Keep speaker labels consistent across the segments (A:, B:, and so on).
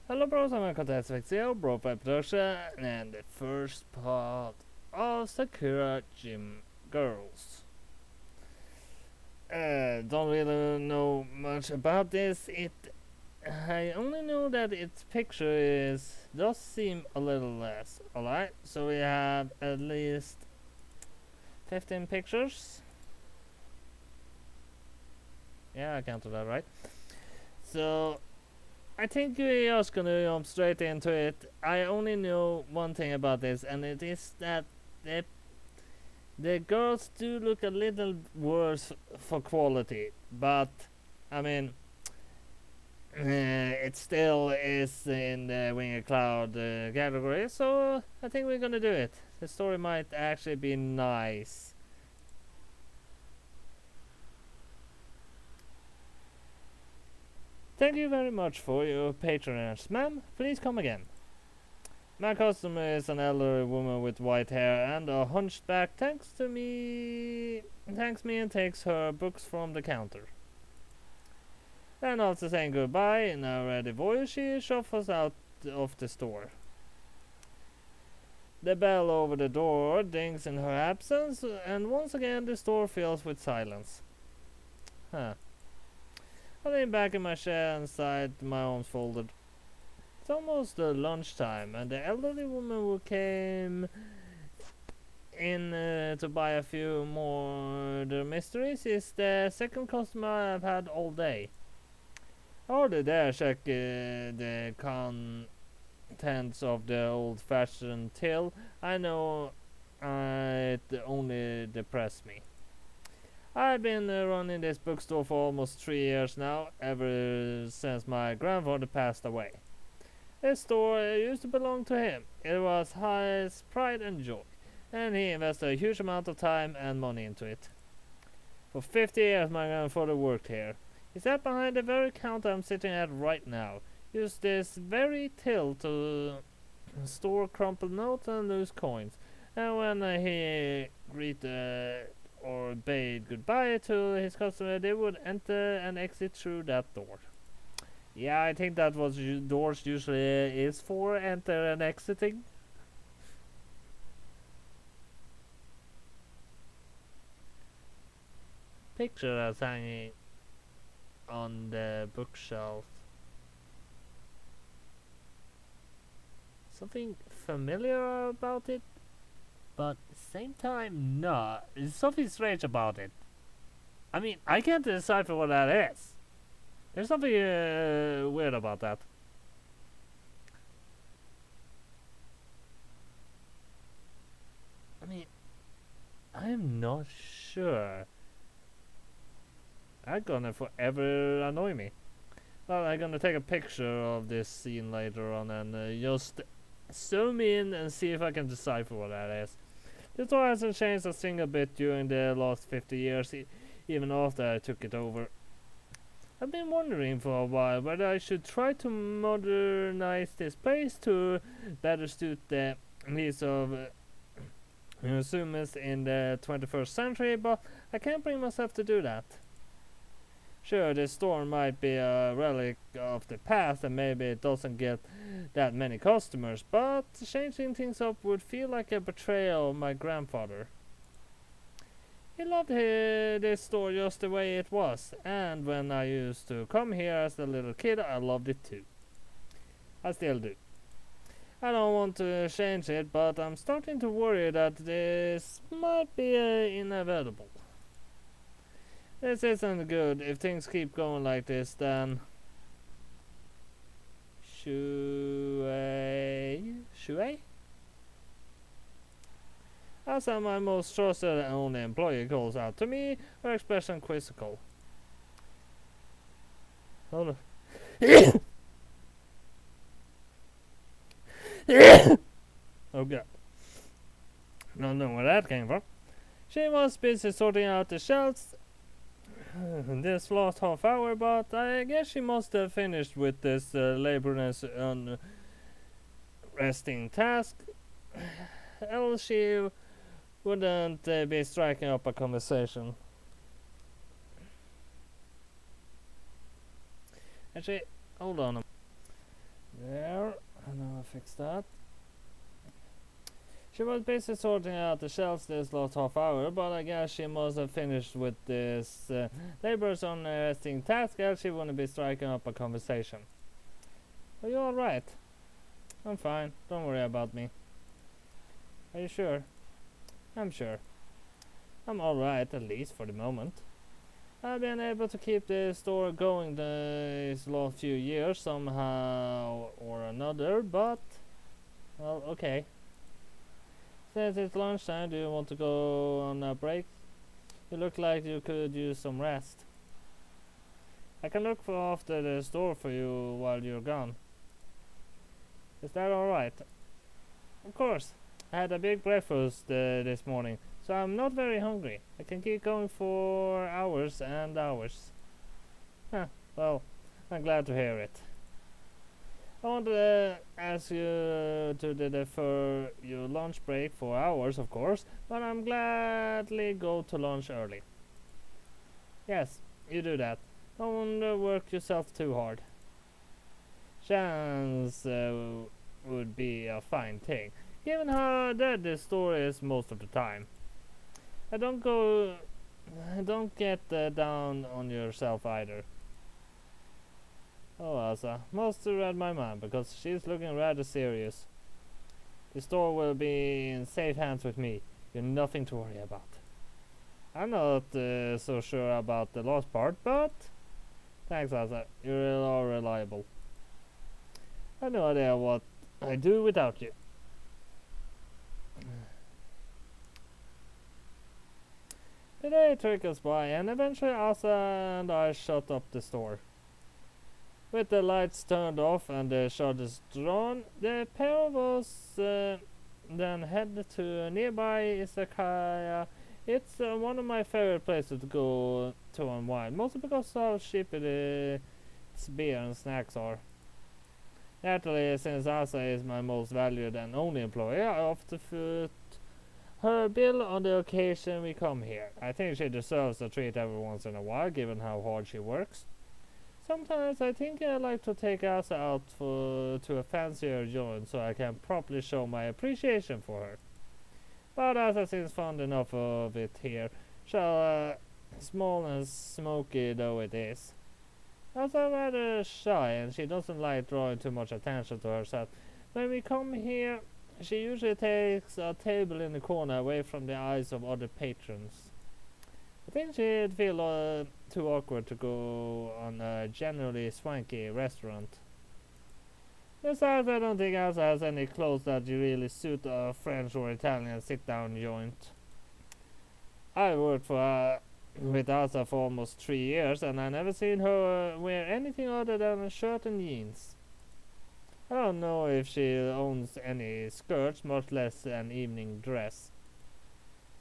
A: Hello bros, I'm Contest Vexio, Bro Production, and the first part of Sakura Gym Girls. Don't really know much about this. I only know that its picture does seem a little less. Alright, so we have at least 15 pictures. Yeah, I counted that right. So I think we are just gonna jump straight into it. I only know one thing about this, and it is that the the girls do look a little worse for quality, but I mean, it still is in the Winged Cloud category, so I think we're gonna do it. The story might actually be nice. Thank you very much for your patronage, ma'am. Please come again. My customer is an elderly woman with white hair and a hunchback. Thanks me and takes her books from the counter. Then after saying goodbye in a ready voice, she shuffles out of the store. The bell over the door dings in her absence, and once again the store fills with silence. Huh. I lean back in my chair and sighed, my arms folded. It's almost lunchtime, and the elderly woman who came in to buy a few more mysteries is the second customer I've had all day. I already dare check the contents of the old-fashioned till. I know it only depressed me. I've been running this bookstore for almost 3 years now, ever since my grandfather passed away. This store used to belong to him. It was his pride and joy, and he invested a huge amount of time and money into it. For 50 years my grandfather worked here. He sat behind the very counter I'm sitting at right now, used this very till to store crumpled notes and loose coins, and when he greeted or bade goodbye to his customer, they would enter and exit through that door. Yeah, I think that what doors usually is for, enter and exiting. Picture us hanging on the bookshelf. Something familiar about it, but at the same time not. There's something strange about it. I mean, I can't decipher what that is. There's something weird about that. I mean, I'm not sure. I'm gonna forever annoy me. Well, I'm gonna take a picture of this scene later on and just zoom in and see if I can decipher what that is. The story hasn't changed a single bit during the last 50 years, even after I took it over. I've been wondering for a while whether I should try to modernize this place to better suit the needs of consumers in the 21st century, but I can't bring myself to do that. Sure, this store might be a relic of the past and maybe it doesn't get that many customers, but changing things up would feel like a betrayal of my grandfather. He loved this store just the way it was, and when I used to come here as a little kid, I loved it too. I still do. I don't want to change it, but I'm starting to worry that this might be inevitable. This isn't good. If things keep going like this, then Shui? As my most trusted and only employee calls out to me, her expression quizzical. Hold on. Oh god. Don't know where that came from. She was busy sorting out the shelves this last half hour, but I guess she must have finished with this laborious and resting task. Else she wouldn't be striking up a conversation. Actually, hold on. There, and now I fix that. She was busy sorting out the shelves this last half hour, but I guess she must have finished with this labor's uninteresting task, else she wouldn't be striking up a conversation. Are you alright? I'm fine, don't worry about me. Are you sure? I'm sure. I'm alright, at least for the moment. I've been able to keep the store going these last few years somehow or another, but, well, okay. Since it's lunchtime, do you want to go on a break? You look like you could use some rest. I can look for after the store for you while you're gone. Is that alright? Of course. I had a big breakfast this morning, so I'm not very hungry. I can keep going for hours and hours. Huh, well, I'm glad to hear it. I want to ask you to defer your lunch break for hours, of course, but I'm gladly go to lunch early. Yes, you do that. Don't work yourself too hard. Chance would be a fine thing, given how dead this store is most of the time. I don't get down on yourself either. Oh, Asa, must have read my mind because she's looking rather serious. The store will be in safe hands with me. You've nothing to worry about. I'm not so sure about the last part, but thanks, Asa. You really are reliable. I have no idea what I'd do without you. The day trickles by, and eventually Asa and I shut up the store. With the lights turned off and the shutters drawn, the pair of us then headed to a nearby izakaya. It's one of my favorite places to go to unwind, mostly because of how cheap its beer and snacks are. Naturally, since Asa is my most valued and only employee, I often foot her bill on the occasion we come here. I think she deserves a treat every once in a while, given how hard she works. Sometimes I think I'd like to take Asa out to a fancier joint so I can properly show my appreciation for her. But Asa seems fond enough of it here, small and smoky though it is. Asa rather shy and she doesn't like drawing too much attention to herself. When we come here, she usually takes a table in the corner away from the eyes of other patrons. I think she'd feel too awkward to go on a generally swanky restaurant. Besides, I don't think Asa has any clothes that really suit a French or Italian sit-down joint. I worked with Asa for almost 3 years, and I never seen her wear anything other than a shirt and jeans. I don't know if she owns any skirts, much less an evening dress.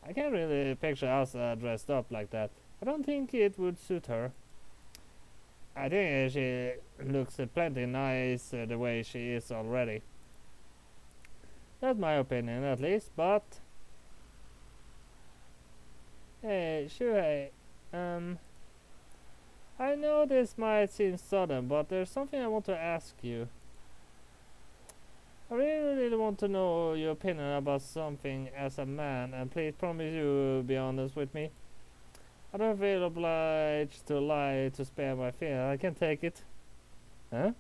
A: I can't really picture Asa dressed up like that. I don't think it would suit her. I think she looks plenty nice the way she is already. That's my opinion at least, but... Hey, Shuhei, I know this might seem sudden, but there's something I want to ask you. I really want to know your opinion about something as a man, and please promise you'll be honest with me. I don't feel obliged to lie to spare my feelings. I can take it. Huh?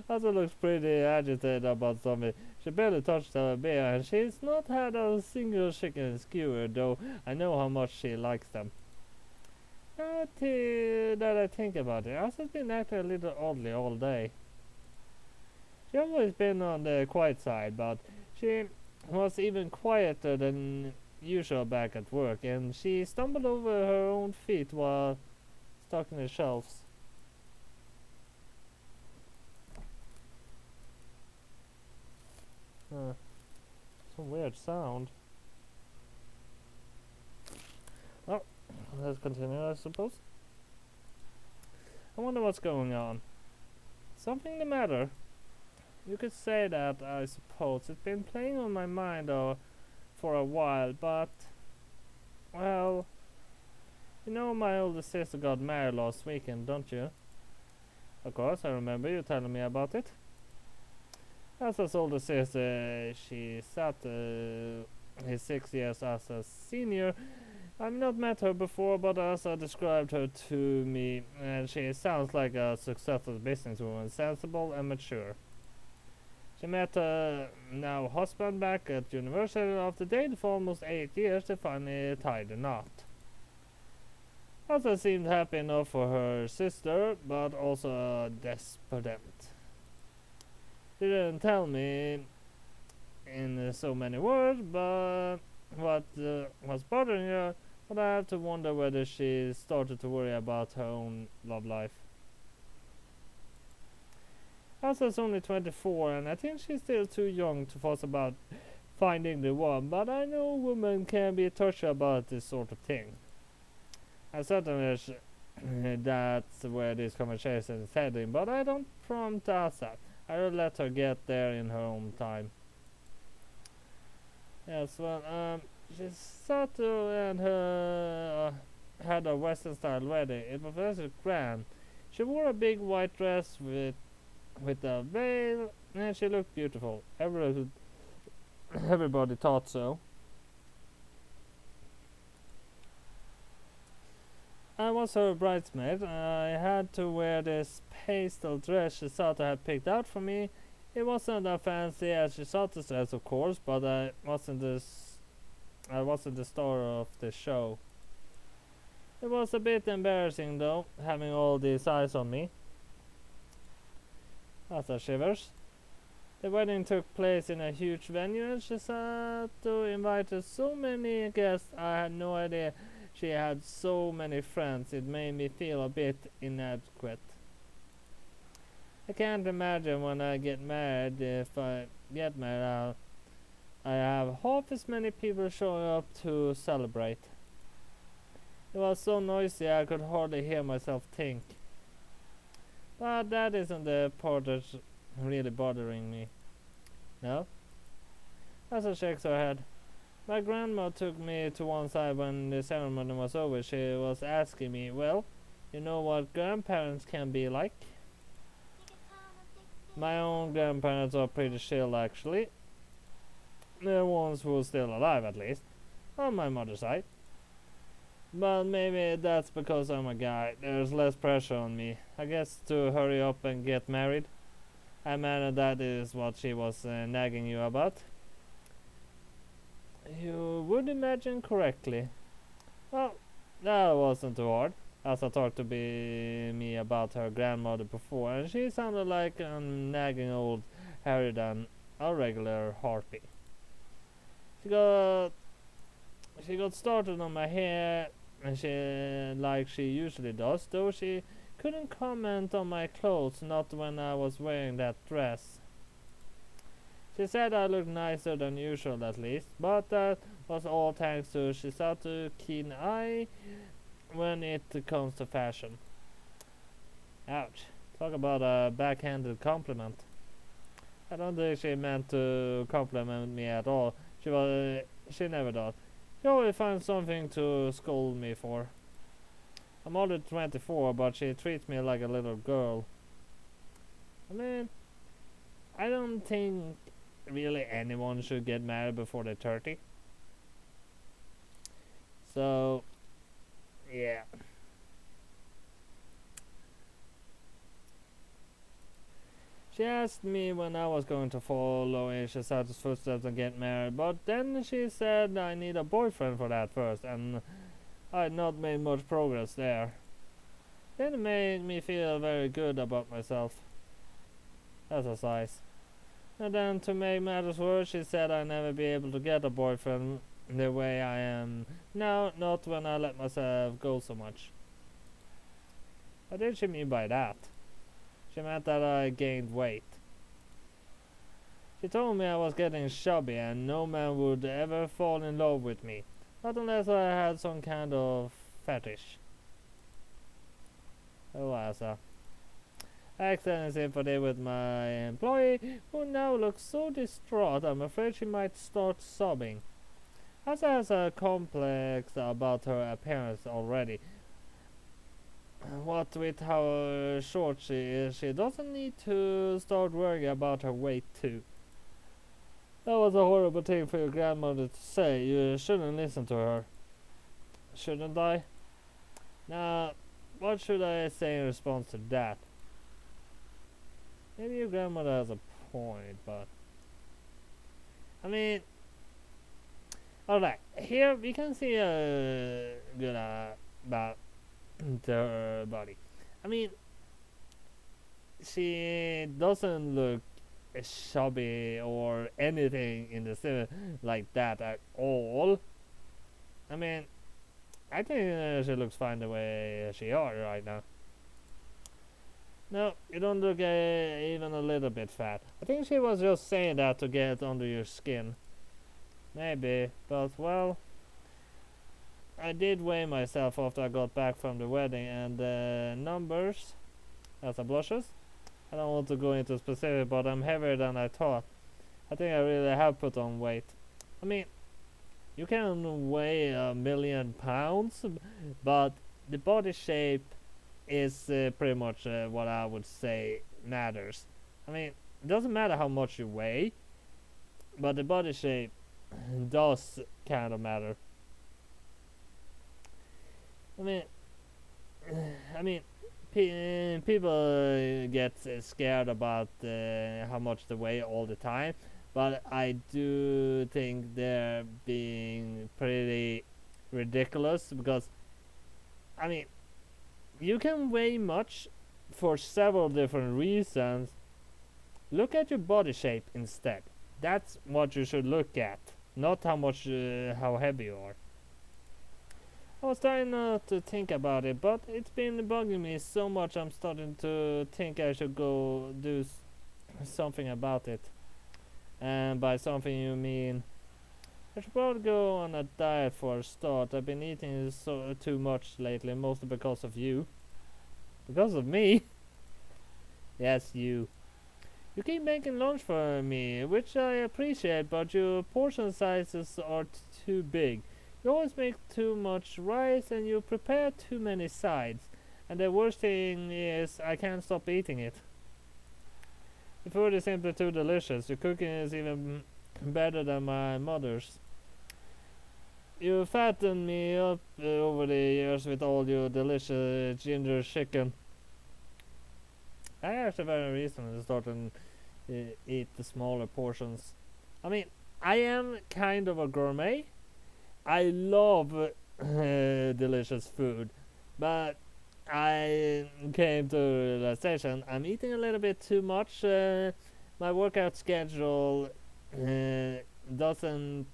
A: Asa looks pretty agitated about something. She barely touched her beer, and she's not had a single chicken skewer, though I know how much she likes them. Now that I think about it, Asa's been acting a little oddly all day. She's always been on the quiet side, but she was even quieter than usual back at work, and she stumbled over her own feet while stocking the shelves. Some weird sound. Oh, let's continue, I suppose. I wonder what's going on. Something the matter? You could say that, I suppose. It's been playing on my mind for a while, but... Well... You know my older sister got married last weekend, don't you? Of course, I remember you telling me about it. As his older sister, she sat his 6 years as a senior. I've not met her before, but as I described her to me, she sounds like a successful businesswoman, sensible and mature. She met her now husband back at university after dating for almost 8 years to finally tie the knot. Asa seemed happy enough for her sister, but also despondent. She didn't tell me in so many words, but what was bothering her, but I have to wonder whether she started to worry about her own love life. Asa's only 24, and I think she's still too young to fuss about finding the one, but I know women can be touchy about this sort of thing. I certainly wish that's where this conversation is heading, but I don't prompt Asa. I will let her get there in her own time. Yes, well, Sato and her had a Western style wedding. It was very grand. She wore a big white dress with a veil, and she looked beautiful. Everybody thought so. I was her bridesmaid. I had to wear this pastel dress Shisato had picked out for me. It wasn't as fancy as Shisato's dress, of course, but I wasn't the star of the show. It was a bit embarrassing though, having all these eyes on me. Asa shivers. The wedding took place in a huge venue and Shisato invited so many guests I had no idea she had so many friends. It made me feel a bit inadequate. I can't imagine when I get married, if I get married, I have half as many people showing up to celebrate. It was so noisy I could hardly hear myself think. But that isn't the part that's really bothering me. No? Asa shakes her head. My grandma took me to one side when the ceremony was over. She was asking me, well, you know what grandparents can be like? My own grandparents are pretty chill, actually. The ones who are still alive, at least. On my mother's side. But maybe that's because I'm a guy. There's less pressure on me. I guess to hurry up and get married. I imagine that is what she was nagging you about. You would imagine correctly. Well, that wasn't too hard, as I talked to me about her grandmother before, and she sounded like a nagging old Harry than a regular harpy. She got started on my hair, and like she usually does, though she couldn't comment on my clothes, not when I was wearing that dress. She said I looked nicer than usual at least, but that was all thanks to Shisato's keen eye when it comes to fashion. Ouch. Talk about a backhanded compliment. I don't think she meant to compliment me at all. She never does. She always finds something to scold me for. I'm only 24, but she treats me like a little girl. I mean, I don't think really anyone should get married before they're 30. So, yeah. She asked me when I was going to follow in Shisato's footsteps and get married, but then she said I need a boyfriend for that first, and I had not made much progress there. Then it made me feel very good about myself. That's a size. And then to make matters worse, she said I'd never be able to get a boyfriend the way I am now, not when I let myself go so much. What did she mean by that? She meant that I gained weight. She told me I was getting chubby and no man would ever fall in love with me, not unless I had some kind of fetish. Oh, Asa. I accidentally sympathy with my employee, who now looks so distraught I'm afraid she might start sobbing. Asa has a complex about her appearance already. what with how short she is, she doesn't need to start worrying about her weight too. That was a horrible thing for your grandmother to say. You shouldn't listen to her. Shouldn't I? Now, what should I say in response to that? Maybe your grandmother has a point, but I mean, alright, here we can see a good about her body. I mean, she doesn't look chubby or anything in the cinema like that at all. I mean, I think she looks fine the way she are right now. No, you don't look even a little bit fat. I think she was just saying that to get under your skin. Maybe, but well, I did weigh myself after I got back from the wedding, and the numbers, as a blushes, I don't want to go into specific, but I'm heavier than I thought. I think I really have put on weight. I mean, you can weigh 1,000,000 pounds, but the body shape is pretty much what I would say matters. I mean, it doesn't matter how much you weigh, but the body shape does kind of matter. I mean, I mean, people get scared about how much they weigh all the time, but I do think they're being pretty ridiculous because, I mean, you can weigh much for several different reasons. Look at your body shape instead. That's what you should look at, not how heavy you are. I was trying not to think about it, but it's been bugging me so much I'm starting to think I should go do something about it. And by something you mean, I should probably go on a diet for a start. I've been eating too much lately, mostly because of you. Because of me? Yes, you. You keep making lunch for me, which I appreciate, but your portion sizes are too big. You always make too much rice and you prepare too many sides. And the worst thing is, I can't stop eating it. The food is simply too delicious. Your cooking is even better than my mother's. You fattened me up over the years with all your delicious ginger chicken. I actually very recently started to eat the smaller portions. I mean, I am kind of a gourmet. I love delicious food, but I came to the realization I'm eating a little bit too much. My workout schedule doesn't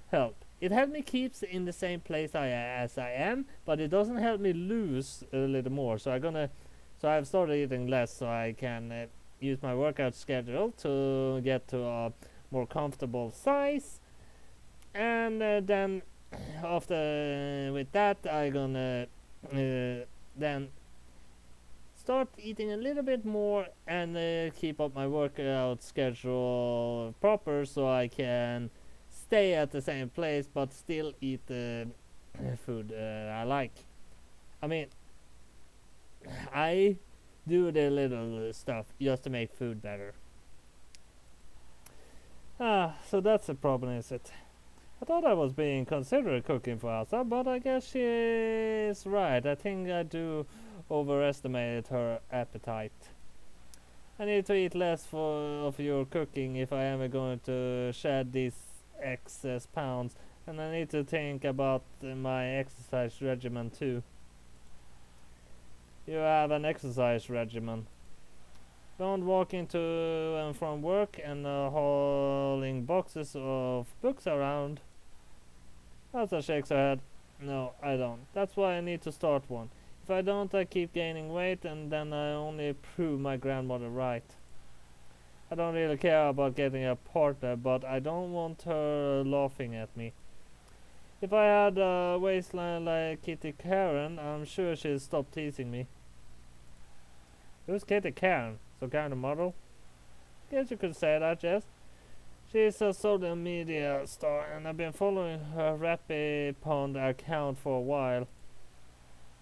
A: help. It helps me keep in the same place as I am, but it doesn't help me lose a little more. So I've started eating less so I can use my workout schedule to get to a more comfortable size. And then after with that I gonna then start eating a little bit more and keep up my workout schedule proper so I can stay at the same place but still eat the food I like. I mean, I do the little stuff just to make food better. So that's the problem, is it? I thought I was being considerate cooking for Elsa, but I guess she is right. I think I do overestimate her appetite. I need to eat less of your cooking if I am going to shed these excess pounds, and I need to think about my exercise regimen too. You have an exercise regimen. Don't walk into and from work and hauling boxes of books around. Elsa shakes her head. No, I don't. That's why I need to start one. If I don't, I keep gaining weight and then I only prove my grandmother right. I don't really care about getting a partner, but I don't want her laughing at me. If I had a waistline like Kitty Karen, I'm sure she'd stop teasing me. Who's Kitty Karen? Some kind of model? Guess you could say that, yes. She's a social media star and I've been following her Rapid Pond account for a while.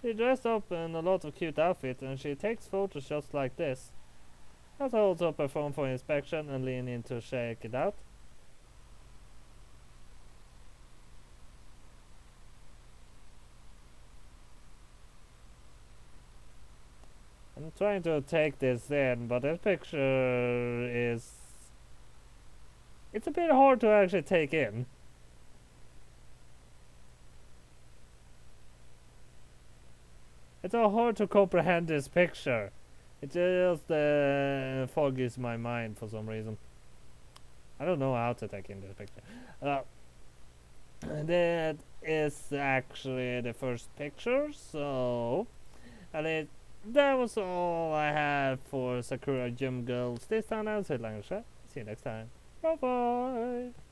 A: She dressed up in a lot of cute outfits and she takes photos just like this. As I hold up her phone for inspection and lean in to check it out. I'm trying to take this in, but this picture is... It's a bit hard to actually take in. It's so hard to comprehend this picture. It just foggies my mind for some reason. I don't know how to take in this picture. That is actually the first picture, so... And that was all I have for Sakura Gym Girls this time. I was Language. See you next time. Bye bye!